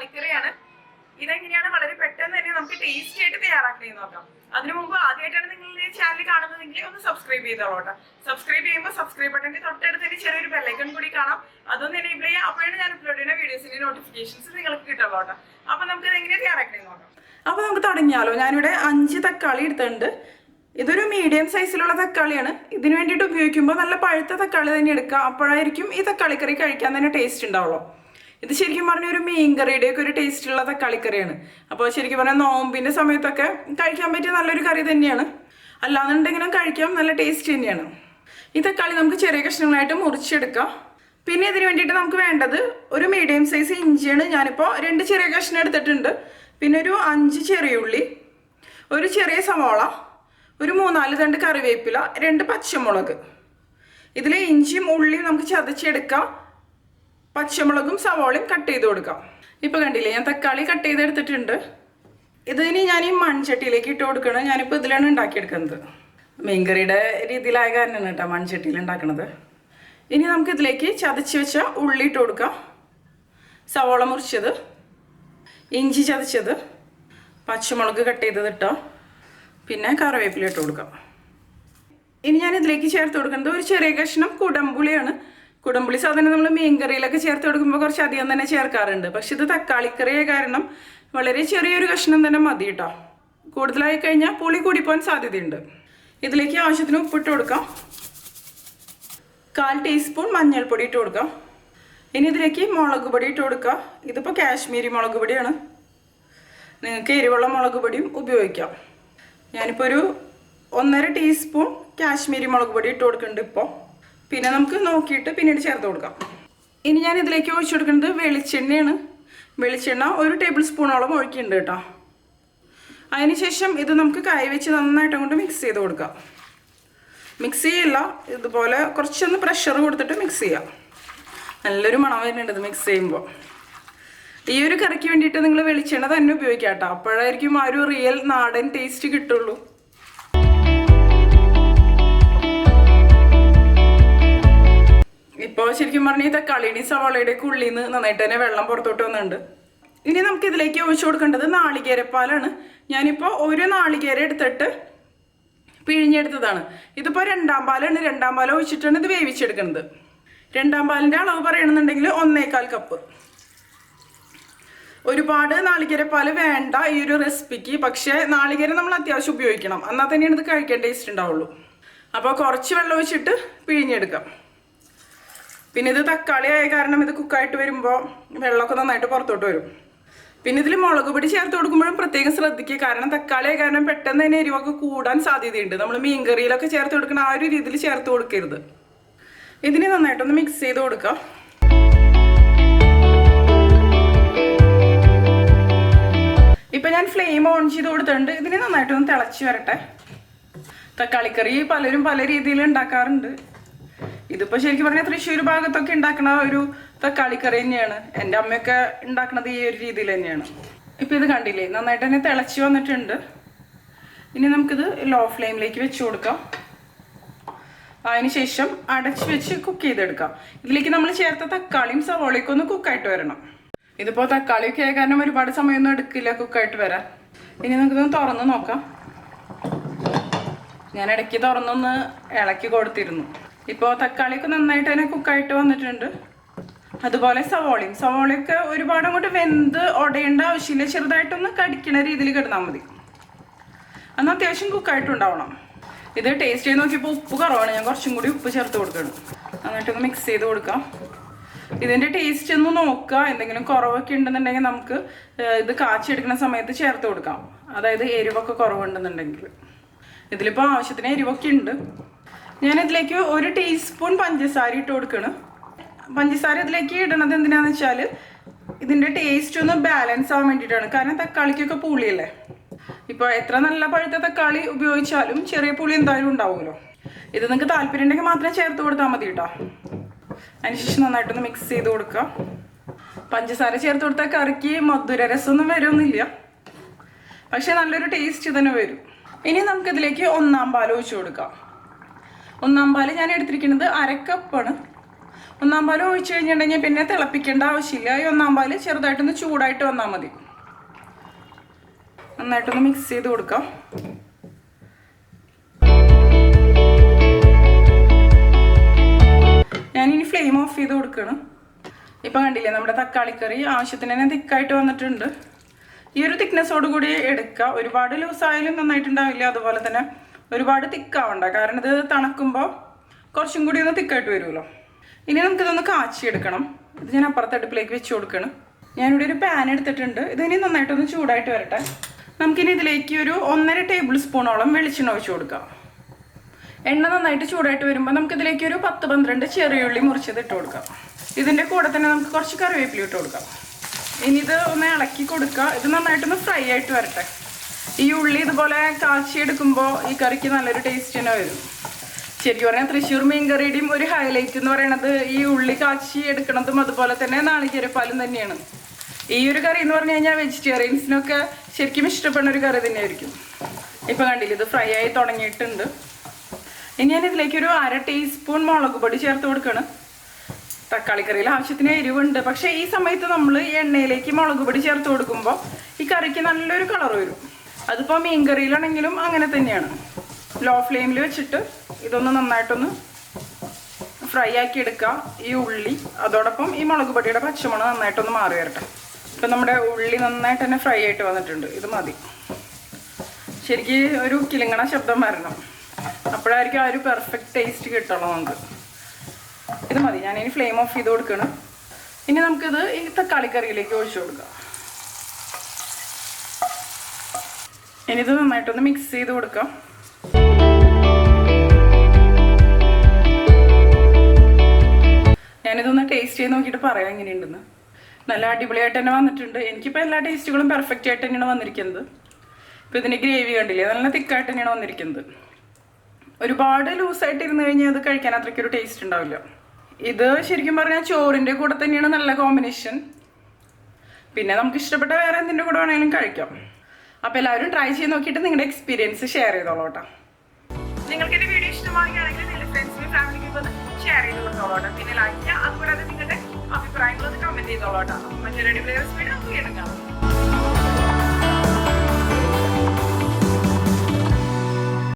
തക്കാളിക്കറിയാണ്. ഇതെങ്ങനെയാണ് വളരെ പെട്ടെന്ന് തന്നെ നമുക്ക് ടേസ്റ്റി ആയിട്ട് തയ്യാറാക്കുന്നത് നോക്കാം. അതിനു മുമ്പ് ആദ്യമായിട്ടാണ് നിങ്ങളുടെ ചാനൽ കാണുന്നതെങ്കിൽ ഒന്ന് സബ്സ്ക്രൈബ് ചെയ്തോളൂ. സബ്സ്ക്രൈബ് ചെയ്യുമ്പോൾ സബ്സ്ക്രൈബ് ബട്ടന്റെ തൊട്ടടുത്ത് തന്നെ ചെറിയൊരു ബെല്ലൈക്കൺ കൂടി കാണാം. അതൊന്ന് എനേബിൾ ചെയ്യാം. അപ്പോഴാണ് ഞാൻ അപ്ലോഡ് ചെയ്യുന്ന വീഡിയോസിന്റെ നോട്ടിഫിക്കേഷൻസ് നിങ്ങൾക്ക് കിട്ടുള്ളൂ. അപ്പൊ നമുക്ക് ഇതെങ്ങനെ തയ്യാറാക്കുന്നത് നോക്കാം. അപ്പൊ നമുക്ക് തുടങ്ങിയാലോ. ഞാനിവിടെ 5 തക്കാളി എടുത്തിട്ടുണ്ട്. ഇതൊരു മീഡിയം സൈസിലുള്ള തക്കാളിയാണ്. ഇതിനു വേണ്ടിയിട്ട് ഉപയോഗിക്കുമ്പോൾ നല്ല പഴുത്ത തക്കാളി തന്നെ എടുക്കുക. അപ്പോഴായിരിക്കും ഈ തക്കാളിക്കറി കഴിക്കാൻ തന്നെ ടേസ്റ്റ് ഉണ്ടാവുള്ളൂ. ഇത് ശരിക്കും പറഞ്ഞ ഒരു മീൻകറിയുടെ ഒക്കെ ഒരു ടേസ്റ്റുള്ള തക്കാളിക്കറിയാണ്. അപ്പോൾ ശരിക്കും പറഞ്ഞാൽ നോമ്പിൻ്റെ സമയത്തൊക്കെ കഴിക്കാൻ പറ്റിയ നല്ലൊരു കറി തന്നെയാണ്. അല്ലാന്നുണ്ടെങ്കിലും കഴിക്കാൻ നല്ല ടേസ്റ്റ് തന്നെയാണ്. ഈ തക്കാളി നമുക്ക് ചെറിയ കഷ്ണങ്ങളായിട്ട് മുറിച്ചെടുക്കാം. പിന്നെ ഇതിന് വേണ്ടിയിട്ട് നമുക്ക് വേണ്ടത് ഒരു മീഡിയം സൈസ് ഇഞ്ചിയാണ്. ഞാനിപ്പോൾ 2 ചെറിയ കഷ്ണം എടുത്തിട്ടുണ്ട്. പിന്നെ ഒരു 5 ചെറിയ ഉള്ളി, ഒരു ചെറിയ സവാള, ഒരു 3-4 തണ്ട് കറിവേപ്പില, 2 പച്ചമുളക്. ഇതിൽ ഇഞ്ചിയും ഉള്ളിയും നമുക്ക് ചതച്ചെടുക്കാം. പച്ചമുളകും സവാളയും കട്ട് ചെയ്ത് കൊടുക്കാം. ഇപ്പോൾ കണ്ടില്ലേ, ഞാൻ തക്കാളി കട്ട് ചെയ്തെടുത്തിട്ടുണ്ട്. ഇതിന് ഞാൻ ഈ മൺചട്ടിയിലേക്ക് ഇട്ട് കൊടുക്കണം. ഞാനിപ്പോൾ ഇതിലാണ് ഉണ്ടാക്കിയെടുക്കുന്നത്. മീൻകറിയുടെ രീതിയിലായ കാരണമാണ് കേട്ടോ മൺചട്ടിയിൽ ഉണ്ടാക്കുന്നത്. ഇനി നമുക്ക് ഇതിലേക്ക് ചതച്ച് വെച്ച ഉള്ളി ഇട്ട് കൊടുക്കാം, സവാള മുറിച്ചത്, ഇഞ്ചി ചതച്ചത്, പച്ചമുളക് കട്ട് ചെയ്തത് ഇട്ടോ, പിന്നെ കറിവേപ്പില ഇട്ട് കൊടുക്കാം. ഇനി ഞാൻ ഇതിലേക്ക് ചേർത്ത് കൊടുക്കുന്നത് ഒരു ചെറിയ കഷ്ണം കുടംപുളിയാണ്. കുടംപുളി സാധനം നമ്മൾ മീൻകറിയിലൊക്കെ ചേർത്ത് കൊടുക്കുമ്പോൾ കുറച്ച് അധികം തന്നെ ചേർക്കാറുണ്ട്. പക്ഷെ ഇത് തക്കാളിക്കറിയായ കാരണം വളരെ ചെറിയൊരു കഷ്ണം തന്നെ മതി കേട്ടോ. കൂടുതലായി കഴിഞ്ഞാൽ പുളി കൂടിപ്പോകാൻ സാധ്യതയുണ്ട്. ഇതിലേക്ക് ആവശ്യത്തിന് ഉപ്പിട്ട് കൊടുക്കാം. 1/4 ടീസ്പൂൺ മഞ്ഞൾപ്പൊടി ഇട്ട് കൊടുക്കാം. ഇനി ഇതിലേക്ക് മുളക് പൊടി ഇട്ട് കൊടുക്കുക. ഇതിപ്പോൾ കാശ്മീരി മുളക് പൊടിയാണ്. നിങ്ങൾക്ക് എരിവുള്ള മുളക് പൊടിയും ഉപയോഗിക്കാം. ഞാനിപ്പോൾ ഒരു 1.5 ടീസ്പൂൺ കാശ്മീരി മുളക് പൊടി ഇട്ട് കൊടുക്കുന്നുണ്ട് ഇപ്പോൾ. പിന്നെ നമുക്ക് നോക്കിയിട്ട് പിന്നീട് ചേർത്ത് കൊടുക്കാം. ഇനി ഞാൻ ഇതിലേക്ക് ഒഴിച്ചു കൊടുക്കുന്നത് വെളിച്ചെണ്ണയാണ്. വെളിച്ചെണ്ണ 1 ടേബിൾ സ്പൂണോളം ഒഴിക്കുന്നുണ്ട് കേട്ടോ. അതിനുശേഷം ഇത് നമുക്ക് കൈ വെച്ച് നന്നായിട്ട് അങ്ങോട്ട് മിക്സ് ചെയ്ത് കൊടുക്കാം. മിക്സ് ചെയ്യില്ല, ഇതുപോലെ കുറച്ചൊന്ന് പ്രഷർ കൊടുത്തിട്ട് മിക്സ് ചെയ്യാം. നല്ലൊരു മണം വരുന്നുണ്ട് ഇത് മിക്സ് ചെയ്യുമ്പോൾ. ഈ ഒരു കറിക്ക് വേണ്ടിയിട്ട് നിങ്ങൾ വെളിച്ചെണ്ണ തന്നെ ഉപയോഗിക്കാം കേട്ടോ. അപ്പോഴായിരിക്കും ആ ഒരു റിയൽ നാടൻ ടേസ്റ്റ് കിട്ടുള്ളൂ. ഇപ്പോൾ ശരിക്കും പറഞ്ഞാൽ ഈ തക്കാളിയുടെയും സവാളയുടെയൊക്കെ ഉള്ളിൽ നിന്ന് നന്നായിട്ട് തന്നെ വെള്ളം പുറത്തോട്ട് വന്നിട്ടുണ്ട്. ഇനി നമുക്ക് ഇതിലേക്ക് ഒഴിച്ചു കൊടുക്കേണ്ടത് നാളികേരപ്പാലാണ്. ഞാനിപ്പോൾ 1 നാളികേരം എടുത്തിട്ട് പിഴിഞ്ഞെടുത്തതാണ്. ഇതിപ്പോൾ 2-ാം പാലാണ്. 2-ാം പാൽ ഒഴിച്ചിട്ടാണ് ഇത് വേവിച്ചെടുക്കുന്നത്. 2-ാം പാലിൻ്റെ അളവ് പറയണമെന്നുണ്ടെങ്കിൽ 1/4 കപ്പ്. ഒരുപാട് നാളികേരപ്പാൽ വേണ്ട ഈ ഒരു റെസിപ്പിക്ക്. പക്ഷേ നാളികേരം നമ്മൾ അത്യാവശ്യം ഉപയോഗിക്കണം, എന്നാൽ തന്നെയാണ് ഇത് കഴിക്കാൻ ടേസ്റ്റ് ഉണ്ടാവുള്ളൂ. അപ്പോൾ കുറച്ച് വെള്ളം ഒഴിച്ചിട്ട് പിഴിഞ്ഞെടുക്കാം. പിന്നെ ഇത് തക്കാളി ആയ കാരണം ഇത് കുക്കായിട്ട് വരുമ്പോൾ വെള്ളമൊക്കെ നന്നായിട്ട് പുറത്തോട്ട് വരും. പിന്നെ ഇതിൽ മുളക് പൊടി ചേർത്ത് കൊടുക്കുമ്പോഴും പ്രത്യേകം ശ്രദ്ധിക്കുക. കാരണം തക്കാളി ആയ കാരണം പെട്ടെന്ന് തന്നെ എരിവൊക്കെ കൂടാൻ സാധ്യതയുണ്ട്. നമ്മൾ മീൻകറിയിലൊക്കെ ചേർത്ത് കൊടുക്കുന്ന ആ ഒരു രീതിയിൽ ചേർത്ത് കൊടുക്കരുത്. ഇതിനെ നന്നായിട്ടൊന്ന് മിക്സ് ചെയ്ത് കൊടുക്കാം. ഇപ്പം ഞാൻ ഫ്ലെയിം ഓൺ ചെയ്ത് കൊടുത്തിട്ടുണ്ട്. ഇതിനെ നന്നായിട്ടൊന്ന് തിളച്ച് വരട്ടെ. തക്കാളിക്കറി പലരും പല രീതിയിൽ ഉണ്ടാക്കാറുണ്ട്. ഇതിപ്പോൾ ശരിക്കും പറഞ്ഞാൽ തൃശ്ശൂർ ഭാഗത്തൊക്കെ ഉണ്ടാക്കുന്ന ഒരു തക്കാളിക്കറി തന്നെയാണ്. എൻ്റെ അമ്മയൊക്കെ ഉണ്ടാക്കുന്നത് ഈ ഒരു രീതിയിൽ തന്നെയാണ്. ഇപ്പം ഇത് കണ്ടില്ലേ, നന്നായിട്ട് തന്നെ തിളച്ച് വന്നിട്ടുണ്ട്. ഇനി നമുക്കിത് ലോ ഫ്ലെയിമിലേക്ക് വെച്ച് കൊടുക്കാം. അതിനുശേഷം അടച്ച് വെച്ച് കുക്ക് ചെയ്തെടുക്കാം. ഇതിലേക്ക് നമ്മൾ ചേർത്ത തക്കാളിയും സവോളയൊക്കെ ഒന്ന് കുക്കായിട്ട് വരണം. ഇതിപ്പോൾ തക്കാളിയൊക്കെ ആയ കാരണം ഒരുപാട് സമയമൊന്നും എടുക്കില്ല കുക്കായിട്ട് വരാൻ. ഇനി നമുക്കിതൊന്ന് തുറന്ന് നോക്കാം. ഞാൻ ഇടയ്ക്ക് തുറന്നൊന്ന് ഇളക്കി കൊടുത്തിരുന്നു. ഇപ്പോൾ തക്കാളിയൊക്കെ നന്നായിട്ട് തന്നെ കുക്കായിട്ട് വന്നിട്ടുണ്ട്. അതുപോലെ സവോളയൊക്കെ ഒരുപാട് അങ്ങോട്ട് വെന്ത് ഉടയേണ്ട ആവശ്യമില്ല. ചെറുതായിട്ടൊന്ന് കടിക്കണ രീതിയിൽ കിടന്നാൽ മതി. എന്നാൽ അത്യാവശ്യം കുക്കായിട്ടുണ്ടാവണം. ഇത് ടേസ്റ്റ് ചെയ്ത് നോക്കിയപ്പോൾ ഉപ്പ് കുറവാണ്. ഞാൻ കുറച്ചും കൂടി ഉപ്പ് ചേർത്ത് കൊടുക്കണം. എന്നിട്ടൊന്ന് മിക്സ് ചെയ്ത് കൊടുക്കാം. ഇതിൻ്റെ ടേസ്റ്റ് ഒന്ന് നോക്കുക. എന്തെങ്കിലും കുറവൊക്കെ ഉണ്ടെന്നുണ്ടെങ്കിൽ നമുക്ക് ഇത് കാച്ചെടുക്കുന്ന സമയത്ത് ചേർത്ത് കൊടുക്കാം. അതായത് എരിവൊക്കെ കുറവുണ്ടെന്നുണ്ടെങ്കിൽ. ഇതിലിപ്പോൾ ആവശ്യത്തിന് എരിവൊക്കെ ഉണ്ട്. ഞാനിതിലേക്ക് 1 ടീസ്പൂൺ പഞ്ചസാര ഇട്ട് കൊടുക്കണം. പഞ്ചസാര ഇതിലേക്ക് ഇടണത് എന്തിനാണെന്ന് വെച്ചാൽ ഇതിൻ്റെ ടേസ്റ്റ് ഒന്ന് ബാലൻസ് ആവാൻ വേണ്ടിയിട്ടാണ്. കാരണം തക്കാളിക്കൊക്കെ പുളിയല്ലേ. ഇപ്പോൾ എത്ര നല്ല പഴുത്ത തക്കാളി ഉപയോഗിച്ചാലും ചെറിയ പുളി എന്തായാലും ഉണ്ടാവുമല്ലോ. ഇത് നിങ്ങൾക്ക് താല്പര്യം ഉണ്ടെങ്കിൽ മാത്രമേ ചേർത്ത് കൊടുത്താൽ മതി കേട്ടോ. അതിനുശേഷം നന്നായിട്ടൊന്ന് മിക്സ് ചെയ്ത് കൊടുക്കുക. പഞ്ചസാര ചേർത്ത് കൊടുത്താൽ കറിക്ക് മധുര രസമൊന്നും വരുമൊന്നുമില്ല, പക്ഷെ നല്ലൊരു ടേസ്റ്റ് തന്നെ വരും. ഇനി നമുക്കിതിലേക്ക് 1-ാം പാൽ ഒഴിച്ചു കൊടുക്കാം. 1-ാം പാൽ ഞാൻ എടുത്തിരിക്കുന്നത് 1/2 കപ്പാണ്. ഒന്നാം പാൽ ഒഴിച്ച് കഴിഞ്ഞിട്ടുണ്ടെങ്കിൽ പിന്നെ തിളപ്പിക്കേണ്ട ആവശ്യമില്ല. ഈ ഒന്നാം പാൽ ചെറുതായിട്ടൊന്ന് ചൂടായിട്ട് വന്നാൽ മതി. നന്നായിട്ടൊന്ന് മിക്സ് ചെയ്ത് കൊടുക്കാം. ഞാനിനി ഫ്ലെയിം ഓഫ് ചെയ്ത് കൊടുക്കണം. ഇപ്പം കണ്ടില്ലേ, നമ്മുടെ തക്കാളിക്കറി ആവശ്യത്തിന് തന്നെ തിക്കായിട്ട് വന്നിട്ടുണ്ട്. ഈ ഒരു തിക്നെസ്സോട് കൂടി എടുക്കുക. ഒരുപാട് ലൂസായാലും നന്നായിട്ടുണ്ടാവില്ല, അതുപോലെ തന്നെ ഒരുപാട് തിക്കാവണ്ട, കാരണം ഇത് തണുക്കുമ്പോൾ കുറച്ചും കൂടി ഒന്ന് തിക്കായിട്ട് വരുമല്ലോ. ഇനി നമുക്കിതൊന്ന് കാച്ചിയെടുക്കണം. ഇത് ഞാൻ അപ്പുറത്തെ അടുപ്പിലേക്ക് വെച്ച് കൊടുക്കണം. ഞാനിവിടെ ഒരു പാൻ എടുത്തിട്ടുണ്ട്. ഇതിനി നന്നായിട്ടൊന്ന് ചൂടായിട്ട് വരട്ടെ. നമുക്കിനി ഇതിലേക്ക് ഒരു 1.5 ടേബിൾ സ്പൂണോളം വെളിച്ചെണ്ണ ഒഴിച്ച് കൊടുക്കാം. എണ്ണ നന്നായിട്ട് ചൂടായിട്ട് വരുമ്പോൾ നമുക്കിതിലേക്ക് ഒരു 10-12 ചെറിയുള്ളി മുറിച്ചത് ഇട്ട് കൊടുക്കാം. ഇതിൻ്റെ കൂടെ തന്നെ നമുക്ക് കുറച്ച് കറിവേപ്പില ഇട്ട് കൊടുക്കാം. ഇനി ഇത് ഒന്ന് ഇളക്കി കൊടുക്കുക. ഇത് നന്നായിട്ടൊന്ന് ഫ്രൈ ആയിട്ട് വരട്ടെ. ഈ ഉള്ളി ഇതുപോലെ കാച്ചിയെടുക്കുമ്പോൾ ഈ കറിക്ക് നല്ലൊരു ടേസ്റ്റ് തന്നെ വരും. ശരിക്കും പറഞ്ഞാൽ തൃശ്ശൂർ മീൻ കറിയുടെയും ഒരു ഹൈലൈറ്റ് എന്ന് പറയുന്നത് ഈ ഉള്ളി കാച്ചി എടുക്കണതും അതുപോലെ തന്നെ നാളികേരപ്പാലും തന്നെയാണ്. ഈ ഒരു കറി എന്ന് പറഞ്ഞു കഴിഞ്ഞാൽ വെജിറ്റേറിയൻസിനൊക്കെ ശരിക്കും ഇഷ്ടപ്പെടുന്ന ഒരു കറി തന്നെയായിരിക്കും. ഇപ്പം കണ്ടില്ല, ഇത് ഫ്രൈ ആയി തുടങ്ങിയിട്ടുണ്ട്. ഇനി ഞാൻ ഇതിലേക്ക് ഒരു 1/2 ടീസ്പൂൺ മുളക് പൊടി ചേർത്ത് കൊടുക്കണം. തക്കാളിക്കറിയിൽ ആവശ്യത്തിന് എരിവുണ്ട്, പക്ഷേ ഈ സമയത്ത് നമ്മൾ ഈ എണ്ണയിലേക്ക് മുളക് പൊടി ചേർത്ത് കൊടുക്കുമ്പോൾ ഈ കറിക്ക് നല്ലൊരു കളർ വരും. അതിപ്പോൾ മീൻ കറിയിലാണെങ്കിലും അങ്ങനെ തന്നെയാണ്. ലോ ഫ്ലെയിമിൽ വെച്ചിട്ട് ഇതൊന്ന് നന്നായിട്ടൊന്ന് ഫ്രൈ ആക്കി എടുക്കുക, ഈ ഉള്ളി. അതോടൊപ്പം ഈ മുളക് പൊടിയുടെ പച്ചമണം നന്നായിട്ടൊന്ന് മാറി വരട്ടെ. ഇപ്പം നമ്മുടെ ഉള്ളി നന്നായിട്ട് തന്നെ ഫ്രൈ ആയിട്ട് വന്നിട്ടുണ്ട്. ഇത് മതി. ശരിക്കും ഒരു കിലുങ്ങണ ശബ്ദം വരണം, അപ്പോഴായിരിക്കും ആ ഒരു പെർഫെക്റ്റ് ടേസ്റ്റ് കിട്ടുള്ളൂ നമുക്ക്. ഇത് മതി. ഞാനിനി ഫ്ലെയിം ഓഫ് ചെയ്ത് കൊടുക്കണം. ഇനി നമുക്കിത് ഈ തക്കാളിക്കറിയിലേക്ക് ഒഴിച്ചു കൊടുക്കാം. ഇനി ഇത് നന്നായിട്ടൊന്ന് മിക്സ് ചെയ്ത് കൊടുക്കാം. ഞാനിതൊന്ന് ടേസ്റ്റ് ചെയ്ത് നോക്കിയിട്ട് പറയാം എങ്ങനെയുണ്ടെന്ന്. നല്ല അടിപൊളിയായിട്ട് തന്നെ വന്നിട്ടുണ്ട്. എനിക്കിപ്പോൾ എല്ലാ ടേസ്റ്റുകളും പെർഫെക്റ്റ് ആയിട്ട് തന്നെയാണ് വന്നിരിക്കുന്നത്. ഇപ്പോൾ ഇതിൻ്റെ ഗ്രേവി കണ്ടില്ലേ, നല്ല തിക്കായിട്ട് തന്നെയാണ് വന്നിരിക്കുന്നത്. ഒരുപാട് ലൂസായിട്ട് ഇരുന്ന് കഴിഞ്ഞാൽ അത് കഴിക്കാൻ അത്രയ്ക്കൊരു ടേസ്റ്റ് ഉണ്ടാവില്ല. ഇത് ശരിക്കും പറഞ്ഞാൽ ചോറിൻ്റെ കൂടെ തന്നെയാണ് നല്ല കോമ്പിനേഷൻ. പിന്നെ നമുക്ക് ഇഷ്ടപ്പെട്ട വേറെ എന്തിൻ്റെ കൂടെ വേണമെങ്കിലും കഴിക്കാം. അപ്പോൾ എല്ലാവരും ട്രൈ ചെയ്ത് നോക്കിയിട്ട് നിങ്ങളുടെ എക്സ്പീരിയൻസ് ഷെയർ ചെയ്തോളൂട്ടോ. നിങ്ങൾക്ക് എൻ്റെ വീഡിയോ ഇഷ്ടമാവുകയാണെങ്കിൽ നിങ്ങളുടെ ഫ്രണ്ട്സിനും ഫാമിലിക്കും ഒന്ന് ഷെയർ ചെയ്ത് കൊടുത്തോളൂട്ടോ. പിന്നെ ലൈക്ക് ചെയ്യുക, അതുകൂടാതെ നിങ്ങളുടെ അഭിപ്രായങ്ങളൊന്ന് കമൻറ്റ് ചെയ്തോളൂട്ടോ. മറ്റൊരു വീഡിയോ എടുക്കാം.